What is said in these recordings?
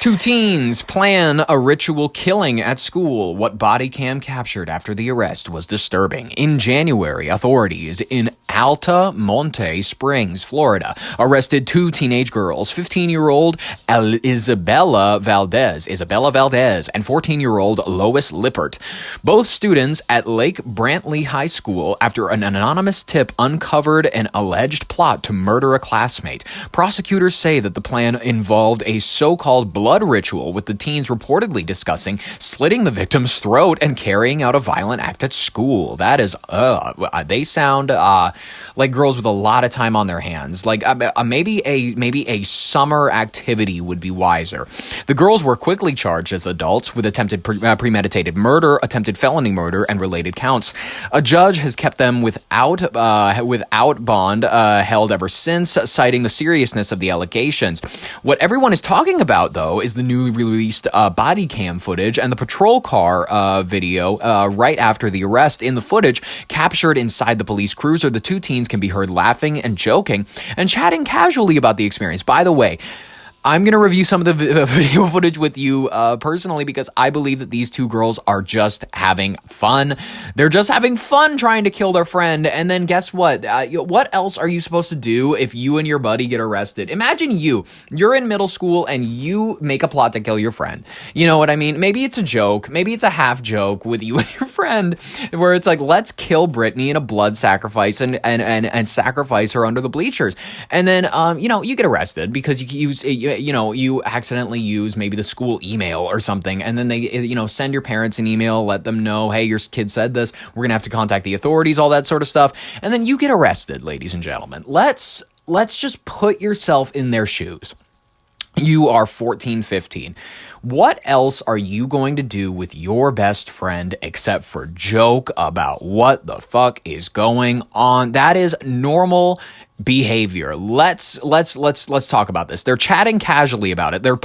Two teens plan a ritual killing at school. What body cam captured after the arrest was disturbing. In January, authorities in Alta Monte Springs, Florida, arrested two teenage girls, 15-year-old Isabella Valdez, and 14-year-old Lois Lippert, both students at Lake Brantley High School, after an anonymous tip uncovered an alleged plot to murder a classmate. Prosecutors say that the plan involved a so-called blood ritual, with the teens reportedly discussing slitting the victim's throat and carrying out a violent act at school. That is, they sound like girls with a lot of time on their hands. Like maybe a summer activity would be wiser. The girls were quickly charged as adults with attempted premeditated murder, attempted felony murder, and related counts. A judge has kept them without bond held ever since, citing the seriousness of the allegations. What everyone is talking about, though, is the newly released body cam footage and the patrol car video right after the arrest. In the footage captured inside the police cruiser, the two teens can be heard laughing and joking and chatting casually about the experience. By the way, I'm going to review some of the video footage with you personally, because I believe that these two girls are just having fun. They're just having fun trying to kill their friend. And then guess what? What else are you supposed to do if you and your buddy get arrested? Imagine you're in middle school and you make a plot to kill your friend. You know what I mean? Maybe it's a joke. Maybe it's a half joke with you and your friend, where it's like, let's kill Brittany in a blood sacrifice and sacrifice her under the bleachers. And then, you get arrested because you accidentally use maybe the school email or something, and then they, send your parents an email, let them know, hey, your kid said this, we're gonna have to contact the authorities, all that sort of stuff, and then you get arrested, ladies and gentlemen. Let's just put yourself in their shoes. You are 14, 15. What else are you going to do with your best friend except for joke about what the fuck is going on? That is normal behavior. Let's talk about this. They're chatting casually about it. They're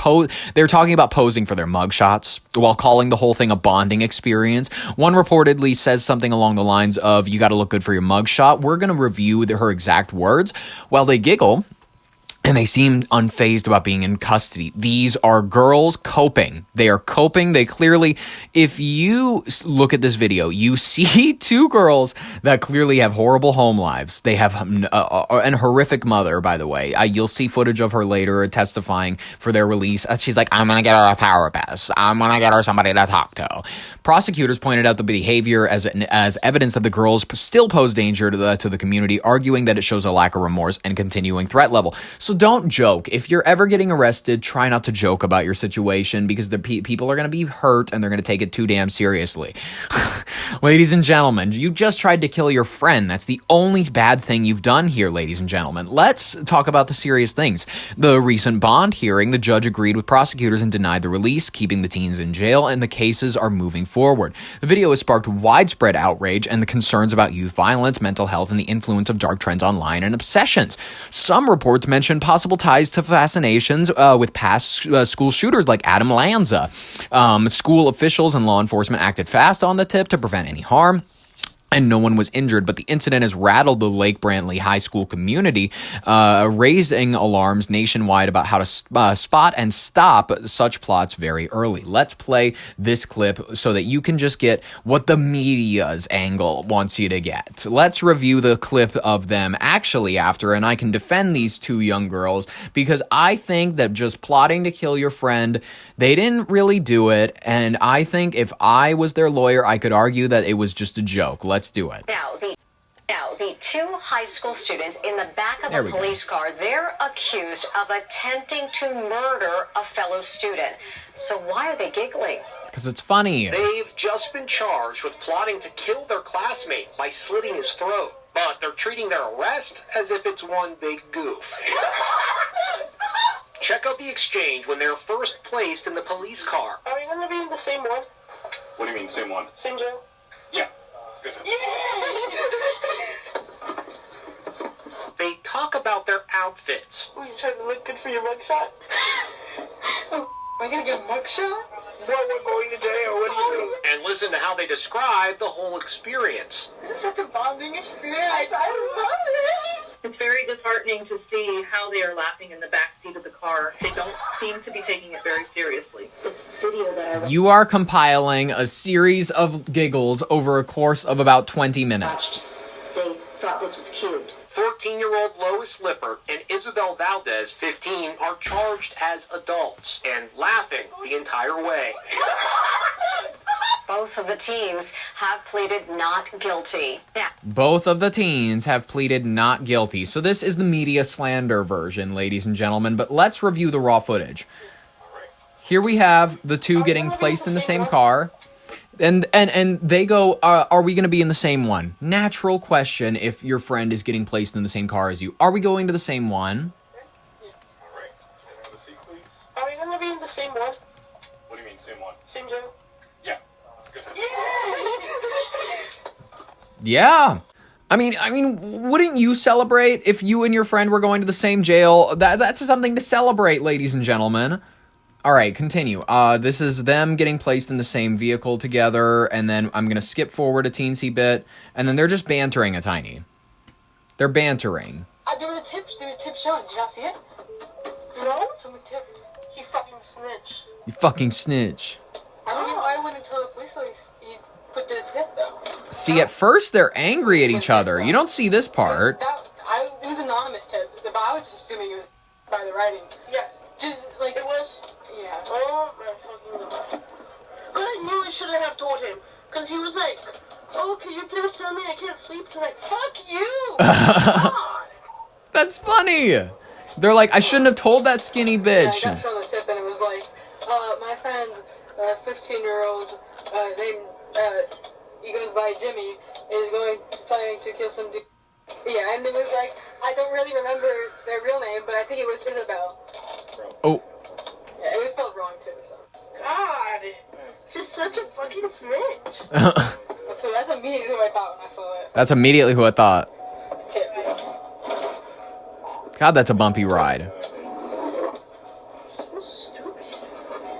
talking about posing for their mugshots while calling the whole thing a bonding experience. One reportedly says something along the lines of, "You got to look good for your mugshot." We're going to review her exact words while they giggle. And they seem unfazed about being in custody. These are girls coping. They are coping. They clearly, if you look at this video, you see two girls that clearly have horrible home lives. They have an horrific mother, by the way. You'll see footage of her later testifying for their release. She's like, I'm going to get her a therapist. I'm going to get her somebody to talk to. Prosecutors pointed out the behavior as evidence that the girls still pose danger to the community, arguing that it shows a lack of remorse and continuing threat level. So don't joke. If you're ever getting arrested, try not to joke about your situation, because the people are going to be hurt and they're going to take it too damn seriously. Ladies and gentlemen, you just tried to kill your friend. That's the only bad thing you've done here, ladies and gentlemen. Let's talk about the serious things. The recent bond hearing, the judge agreed with prosecutors and denied the release, keeping the teens in jail, and the cases are moving forward. The video has sparked widespread outrage and the concerns about youth violence, mental health, and the influence of dark trends online and obsessions. Some reports mention possible ties to fascinations with past school shooters like Adam Lanza. School officials and law enforcement acted fast on the tip to prevent any harm, and no one was injured, but the incident has rattled the Lake Brantley High School community, raising alarms nationwide about how to spot and stop such plots very early. Let's play this clip so that you can just get what the media's angle wants you to get. Let's review the clip of them actually after, and I can defend these two young girls, because I think that just plotting to kill your friend, they didn't really do it, and I think if I was their lawyer, I could argue that it was just a joke. Let's do it. Now, the two high school students in the back of a police car, they're accused of attempting to murder a fellow student. So why are they giggling? Because it's funny. They've just been charged with plotting to kill their classmate by slitting his throat, but they're treating their arrest as if it's one big goof. Check out the exchange when they're first placed in the police car. Are you going to be in the same one? What do you mean, same one? Same jail? Yeah. They talk about their outfits. Were you trying to look good for your mugshot? Am I going to get a mugshot? What, we're going to jail? What do you mean? And listen to how they describe the whole experience. This is such a bonding experience. I love this. It's very disheartening to see how they are laughing in the back seat of the car. They don't seem to be taking it very seriously. The video that I You are compiling a series of giggles over a course of about 20 minutes. they thought this was cute. 14-year-old Lois Lippert and Isabel Valdez, 15, are charged as adults and laughing the entire way. Both of the teams have pleaded not guilty. Now, Both of the teens have pleaded not guilty. So this is the media slander version, ladies and gentlemen, but let's review the raw footage. Here we have the two getting placed in the same car. And they go, are we going to be in the same one? Natural question if your friend is getting placed in the same car as you. Are we going to the same one? Are we gonna be in the same one? What do you mean, same one? Same jail? Yeah. Good. Yeah. I mean, wouldn't you celebrate if you and your friend were going to the same jail? That's something to celebrate, ladies and gentlemen. All right, continue. This is them getting placed in the same vehicle together, and then I'm going to skip forward a teensy bit, and then they're just bantering a tiny. They're bantering. There was a tip shown. Did y'all see it? No? Someone tipped. He fucking snitched. You fucking snitch. I don't know why I wouldn't tell the police though. He put the tip though. See, at first they're angry at each other. You don't see this part. It was an anonymous tip, but I was just assuming it was by the writing. Yeah. Just like It was? yeah. Oh my fucking god. But I knew I shouldn't have told him. Because he was like, oh, can you please tell me I can't sleep tonight? Fuck you! God. That's funny. They're like, I shouldn't have told that skinny Yeah, I bitch. got shown the tip and it was like, my friend's 15-year-old named he goes by Jimmy is planning to kill some dude. Yeah, and it was like, I don't really remember their real name, but I think it was Isabel. Oh. Yeah, it was spelled wrong too, so. God. She's such a fucking snitch. So that's immediately who I thought when I saw it. That's immediately who I thought. Tip. God, that's a bumpy ride. So stupid.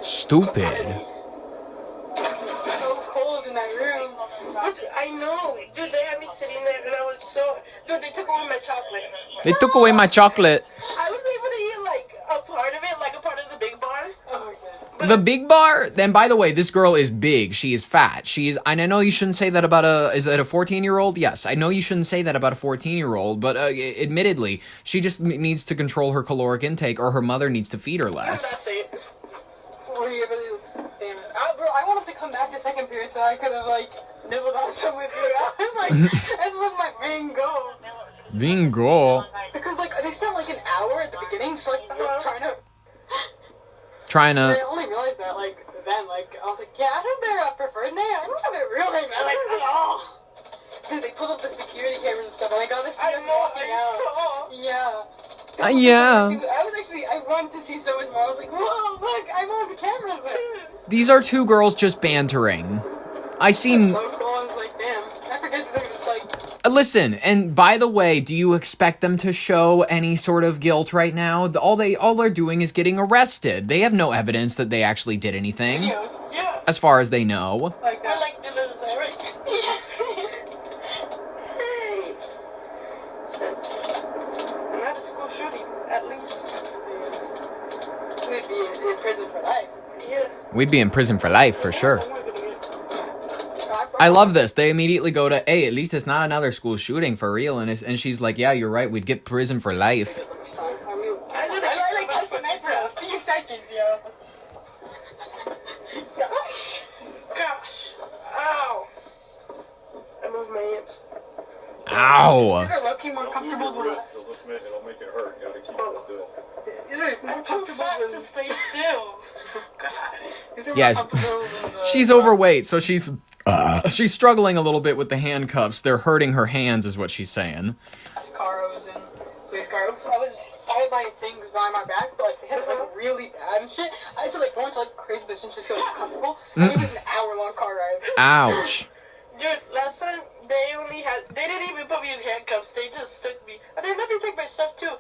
Stupid. It's so cold in that room. I know. Dude, they had me sitting there and I was so... Dude, they took away my chocolate. They took away my chocolate. I was able to eat, like, a part of it, like a part of the big bar. Oh my god. The big bar? Then, by the way, this girl is big. She is fat. She is... And I know you shouldn't say that about is it a 14-year-old? Yes, I know you shouldn't say that about a 14-year-old, but admittedly, she just needs to control her caloric intake or her mother needs to feed her less. That's it. Were you really... Damn it. Bro, I wanted to come back to second period so I could have, like, nibbled on some with you. I was like, this was my main goal. Bingo. Because, like, they spent, like, an hour at the beginning just, like, Trying I to... only realized that, like, then, like, I was like, yeah, that's just their preferred name. I don't have their real name, like, at all. Dude, they pulled up the security cameras and stuff, and I got to see I us know, walking out. I saw. Yeah. Yeah. I wanted to see so much more. I was like, whoa, look, I'm on the cameras there. These are two girls just bantering. I seen... So cool, I was like, damn. I forget that there's just, like... Listen, and by the way, do you expect them to show any sort of guilt right now? All they're doing is getting arrested. They have no evidence that they actually did anything, videos. Yeah. as far as they know. Like We're that. like, right? Hey. So, not a school shooting, at least. We'd be in prison for life. Yeah. We'd be in prison for life, for sure. I'm not gonna get- I love this. They immediately go to, hey, at least it's not another school shooting for real. And she's like, yeah, you're right. We'd get prison for life. I mean, I like touched the knife for a few seconds, yo. Gosh. Gosh. Ow. I moved my hands. Ow. These are low-key more comfortable than It'll us. make it hurt. You gotta keep it still. These are more I'm too comfortable fat than... to stay still. God. These are Yeah, more comfortable than the... She's overweight, so she's struggling a little bit with the handcuffs. They're hurting her hands, is what she's saying. Last car I was in, police car, I had my things behind my back, but like, they had it like really bad and shit. I had to like go into like crazy positions to feel like comfortable. And it was an hour-long car ride. Ouch. Dude, last time they didn't even put me in handcuffs. They just took me. And they let me take my stuff too.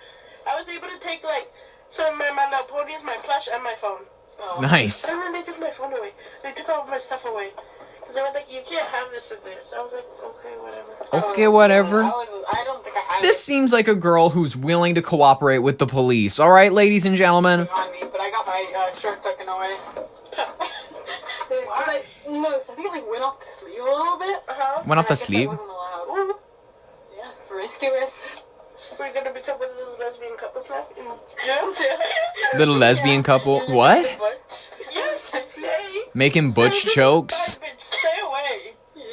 I was able to take like, so my little ponies, my plush, and my phone. Oh. Nice. And then they took my phone away. They took all my stuff away. Because they were like, you can't have this in there. So I was like, okay, whatever. Okay, whatever. I don't think I had This seems like a girl who's willing to cooperate with the police. All right, ladies and gentlemen. it on me, but I got my shirt taken away. No, I think it like went off the sleeve a little bit. Went off the I guess sleeve? I wasn't allowed. Yeah, promiscuous. We're going to become one of those lesbian couples now in gym. Little lesbian couple. What? Yes, hey. Making butch jokes? Bitch, stay away. Yeah.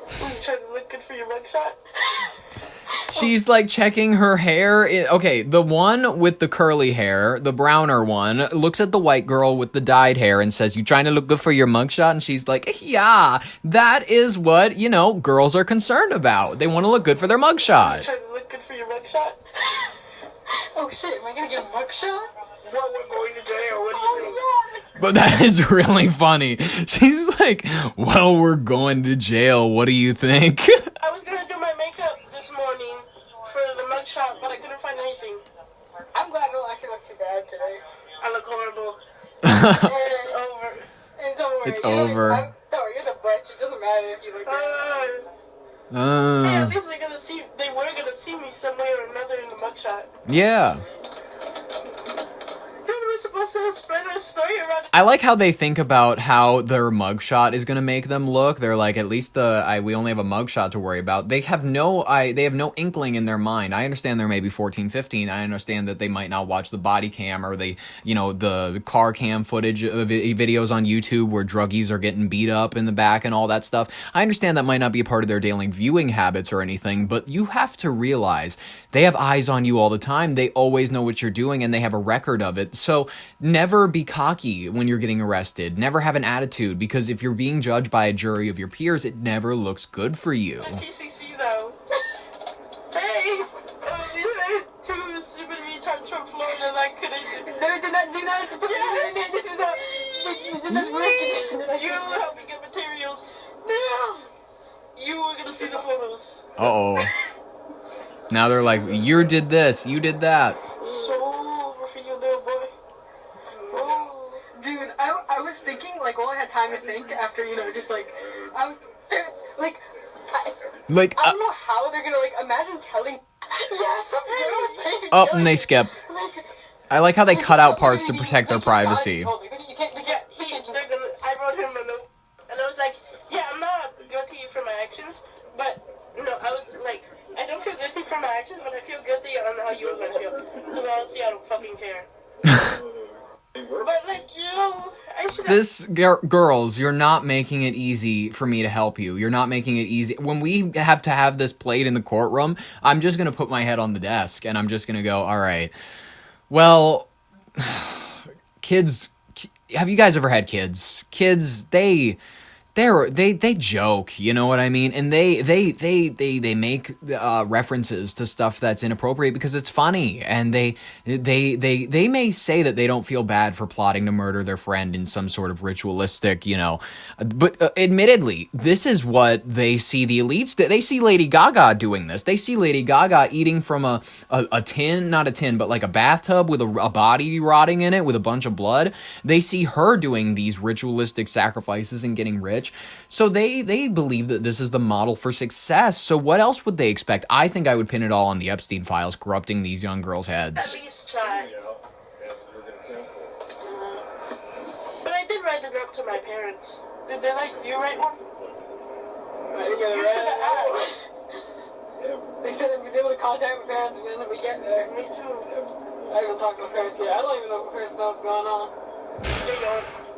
You trying to look good for your mugshot? She's like checking her hair. Okay, the one with the curly hair, the browner one, looks at the white girl with the dyed hair and says, "You trying to look good for your mugshot?" And she's like, "Yeah, that is what, girls are concerned about. They want to look good for their You mugshot." trying to look good for your mugshot? Oh shit, am I gonna get a mugshot? Well, we're going to jail. What do you think? Yes! But that is really funny. She's like, "Well, we're going to jail. What do you think?" I was going to do my makeup this morning for the mugshot, but I couldn't find anything. I'm glad I don't actually look too bad today. I look horrible. It's Over. And don't worry. It's you're over. Don't worry, you're the butch. It doesn't matter if you look bad. Hey, at least they were gonna see me some way or another in the mugshot. Yeah. Then we're supposed to spread our story around. I like how they think about how their mugshot is going to make them look. They're like, at least we only have a mugshot to worry about. They have no inkling in their mind. I understand they're maybe 14, 15. I understand that they might not watch the body cam or the car cam footage of videos on YouTube where druggies are getting beat up in the back and all that stuff. I understand that might not be a part of their daily viewing habits or anything, but you have to realize they have eyes on you all the time. They always know what you're doing and they have a record of it. So never be cocky when you're getting arrested. Never have an attitude, because if you're being judged by a jury of your peers, it never looks good for you. The TCC though. Hey, these are two stupid retards from Florida that couldn't. No, do not. Yes! This was You helped me get materials. No! You were gonna see the photos. Uh-oh. Now they're like, you did this, you did that. So over for you, little boy. Oh. Dude, I was thinking, like, all I had time to think after, just like, I was, like, Like, I don't know how they're gonna, like, imagine telling, yeah, some girl thing. oh, and they skip. Like, I like how they cut out parts to protect their privacy. You can't They're gonna. I wrote him a note, and I was like, "Yeah, I'm not guilty for my actions, but no, I was like, I don't feel guilty for my actions, but I feel guilty on how you were gonna feel, because honestly, I don't fucking care." But like, I should. Girls, you're not making it easy for me to help you. You're not making it easy. When we have to have this played in the courtroom, I'm just gonna put my head on the desk and I'm just gonna go, all right. Well, kids, have you guys ever had kids? Kids, they joke, you know what I mean? And they make references to stuff that's inappropriate because it's funny, and they may say that they don't feel bad for plotting to murder their friend in some sort of ritualistic, but admittedly, this is what they see the elites do. They see Lady Gaga doing this. They see Lady Gaga eating from a tin, not a tin, but like a bathtub with a body rotting in it with a bunch of blood. They see her doing these ritualistic sacrifices and getting rich. So they believe that this is the model for success. So what else would they expect? I think I would pin it all on the Epstein files corrupting these young girls' heads. At least try. But I did write it up to my parents. Did they like you write one? You should have asked. They said I'm gonna be able to contact my parents when we get there. Me too. I haven't talked to my parents yet. I don't even know if my parents know what's going on.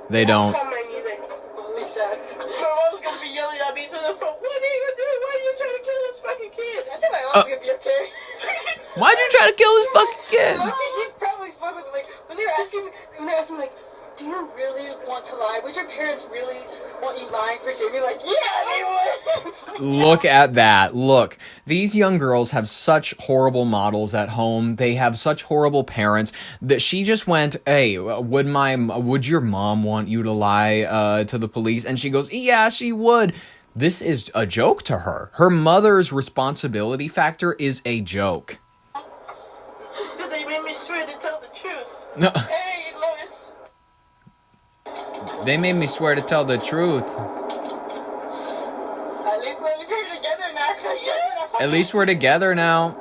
They don't. Call mine either. Holy shit. My mom's gonna be yelling at me through the phone. What are you gonna do? Why are you trying to kill this fucking kid? I think my mom's gonna be okay. Why'd you try to kill this fucking kid? She's probably fuck with me. Like, when they're asking me, like, do you really want to lie? Would your parents really want you lying for Jimmy? Like, yeah, they would. Look at that. Look, these young girls have such horrible models at home. They have such horrible parents that she just went, hey, would your mom want you to lie to the police? And she goes, yeah, she would. This is a joke to her. Her mother's responsibility factor is a joke. They made me swear to tell the truth. No. Hey, Lois. They made me swear to tell the truth. At least we're together now. 'Cause I shouldn't. At least we're together now.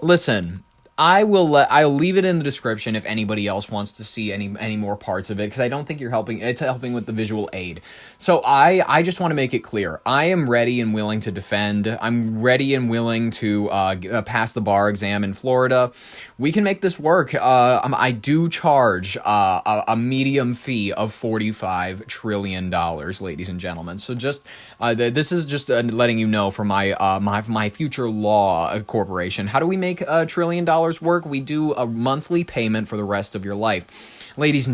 Listen, I'll leave it in the description if anybody else wants to see any more parts of it, because I don't think it's helping with the visual aid. So I just want to make it clear. I am ready and willing to defend. I'm ready and willing to pass the bar exam in Florida. We can make this work. I do charge a medium fee of $45 trillion, ladies and gentlemen. So just this is just letting you know for my future law corporation. How do we make $1 trillion work? We do a monthly payment for the rest of your life, ladies and